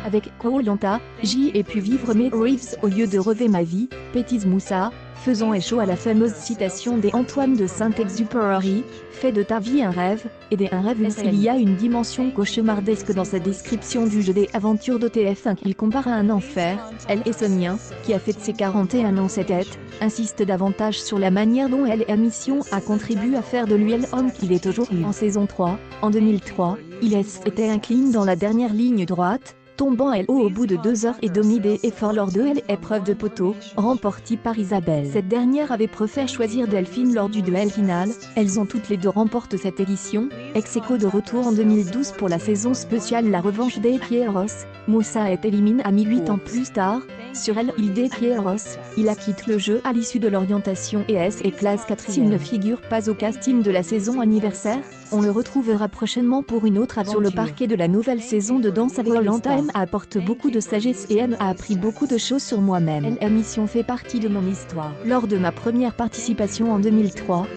Avec Koh-Lanta, j'y ai pu vivre mes rêves au lieu de rêver ma vie, Pétise Moussa, faisant écho à la fameuse citation des Antoine de Saint-Exupéry, « Fais de ta vie un rêve, et des un rêve une réalité ». Il y a une dimension cauchemardesque dans sa description du jeu des aventures de TF1 qu'il compare à un enfer. Elle et Sonia, qui a fait de ses 41 ans cette tête, insiste davantage sur la manière dont elle et Mission a contribué à faire de lui l'homme qu'il est aujourd'hui. En saison 3, en 2003, il était incline dans la dernière ligne droite, tombant LO au bout de 2h30 d'efforts lors de l'épreuve de poteau, remportée par Isabelle. Cette dernière avait préféré choisir Delphine lors du duel final. Elles ont toutes les deux remporté cette édition, ex-aequo de retour en 2012 pour la saison spéciale La Revanche des Pierros. Moussa est éliminé à 8 ans plus tard. Sur elle, il des Pierros, il quitte le jeu à l'issue de l'orientation et classe 4. S'il ne figure pas au casting de la saison anniversaire, on le retrouvera prochainement pour une autre aventure sur le parquet de la nouvelle saison de Danse avec Koh-Lanta. M apporte beaucoup de sagesse et M a appris beaucoup de choses sur moi-même. La mission fait partie de mon histoire. Lors de ma première participation en 2003,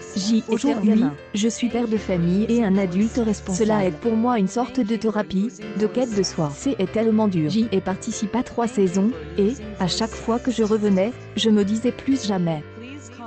aujourd'hui, je suis père de famille et un adulte responsable. Cela est pour moi une sorte de thérapie, de quête de soi. C'est tellement dur. J'y ai participé à 3 saisons, et, à chaque fois que je revenais, je me disais plus jamais.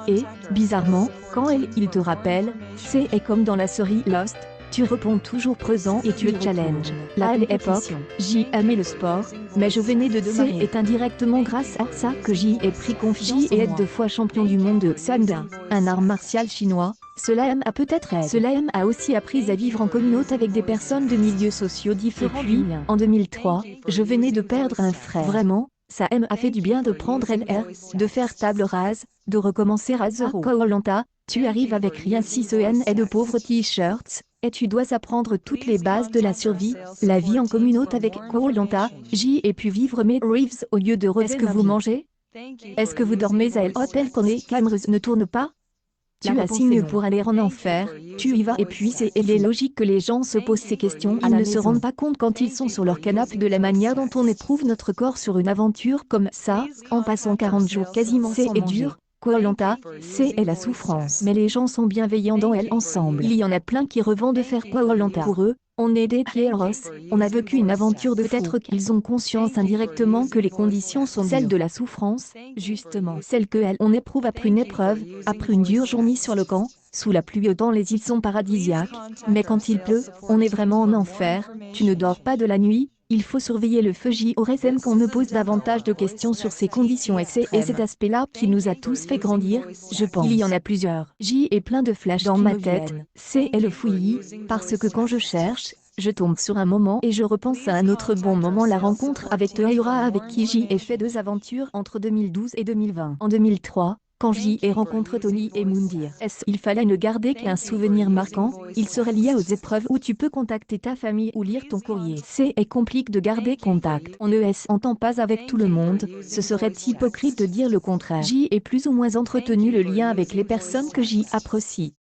Et, bizarrement, quand il te rappelle, c'est comme dans la série Lost, tu réponds toujours présent et tu es challenge. À l'époque, j'y aimais le sport, mais je venais de démarrer. C'est indirectement grâce à ça que j'y ai pris confiance et est 2 fois champion du monde de Samda, un art martial chinois. Cela a peut-être aidé. Cela a aussi appris à vivre en communauté avec des personnes de milieux sociaux différents. Puis, en 2003, je venais de perdre un frère. Vraiment, ça a fait du bien de prendre LR, de faire table rase, de recommencer à zéro. Koh-Lanta, tu arrives avec rien si ce est de pauvres t-shirts, et tu dois apprendre toutes les bases de la survie, la vie en communauté avec Koh-Lanta. J'y ai pu vivre mes rêves au lieu de rêver. Est-ce que vous mangez? Est-ce que vous dormez à l'hôtel quand les caméras ne tournent pas? Tu as signe pour aller en enfer, tu y vas et puis il est logique que les gens se posent ces questions. Ils ne se rendent pas compte quand ils sont sur leur canapé de la manière dont on éprouve notre corps sur une aventure comme ça, en passant 40 jours quasiment. C'est dur. Koh-Lanta, c'est la souffrance. Mais les gens sont bienveillants dans elle ensemble. Il y en a plein qui revendent de faire Koh-Lanta. Pour eux, on est des Pierros, on a vécu une aventure de peut-être qu'ils ont conscience indirectement que les conditions sont celles de la souffrance, justement celles que on éprouve après une épreuve, après une dure journée sur le camp, sous la pluie autant les îles sont paradisiaques, mais quand il pleut, on est vraiment en enfer, tu ne dors pas de la nuit. Il faut surveiller le feu. J'aurais qu'on me pose davantage de questions sur ces conditions et cet aspect-là qui nous a tous fait grandir, je pense. Il y en a plusieurs. J'y ai plein de flashs dans ma tête, c'est le fouillis, parce que quand je cherche, je tombe sur un moment et je repense à un autre bon moment, la rencontre avec Teura avec qui j'y ai fait 2 aventures entre 2012 et 2020. En 2003, quand j'y ai rencontré Tony et Moundir, il fallait ne garder qu'un souvenir marquant, il serait lié aux épreuves où tu peux contacter ta famille ou lire ton courrier. C'est compliqué de garder contact. On ne s'entend pas avec tout le monde, ce serait hypocrite de dire le contraire. J'y ai plus ou moins entretenu le lien avec les personnes que j'y apprécie.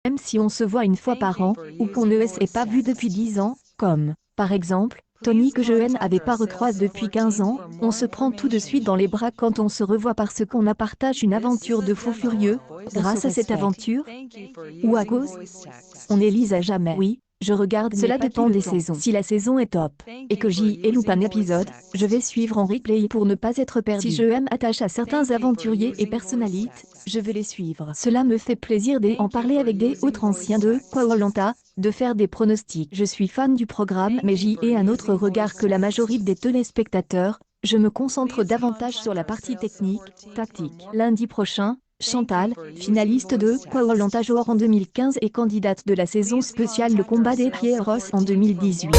Même si on se voit une fois par an, ou qu'on ne s'est pas vu depuis 10 ans, comme, par exemple, Tony que je n'avais pas recroise depuis 15 ans, on se prend tout de suite dans les bras quand on se revoit parce qu'on a partagé une aventure de fou furieux, grâce à cette aventure, ou à cause, on n'élise à jamais. Oui, je regarde, cela dépend des saisons. Si la saison est top, et que j'y ai loupé un épisode, je vais suivre en replay pour ne pas être perdu. Si je m'attache à certains aventuriers et personnalités, je vais les suivre. Cela me fait plaisir d'en parler avec des autres anciens de Koh-Lanta, de faire des pronostics. Je suis fan du programme mais j'y ai un autre regard que la majorité des téléspectateurs, je me concentre davantage sur la partie technique, tactique. Lundi prochain, Chantal, finaliste de Koh-Lanta Johor en 2015 et candidate de la saison spéciale Le Combat des Pierros en 2018.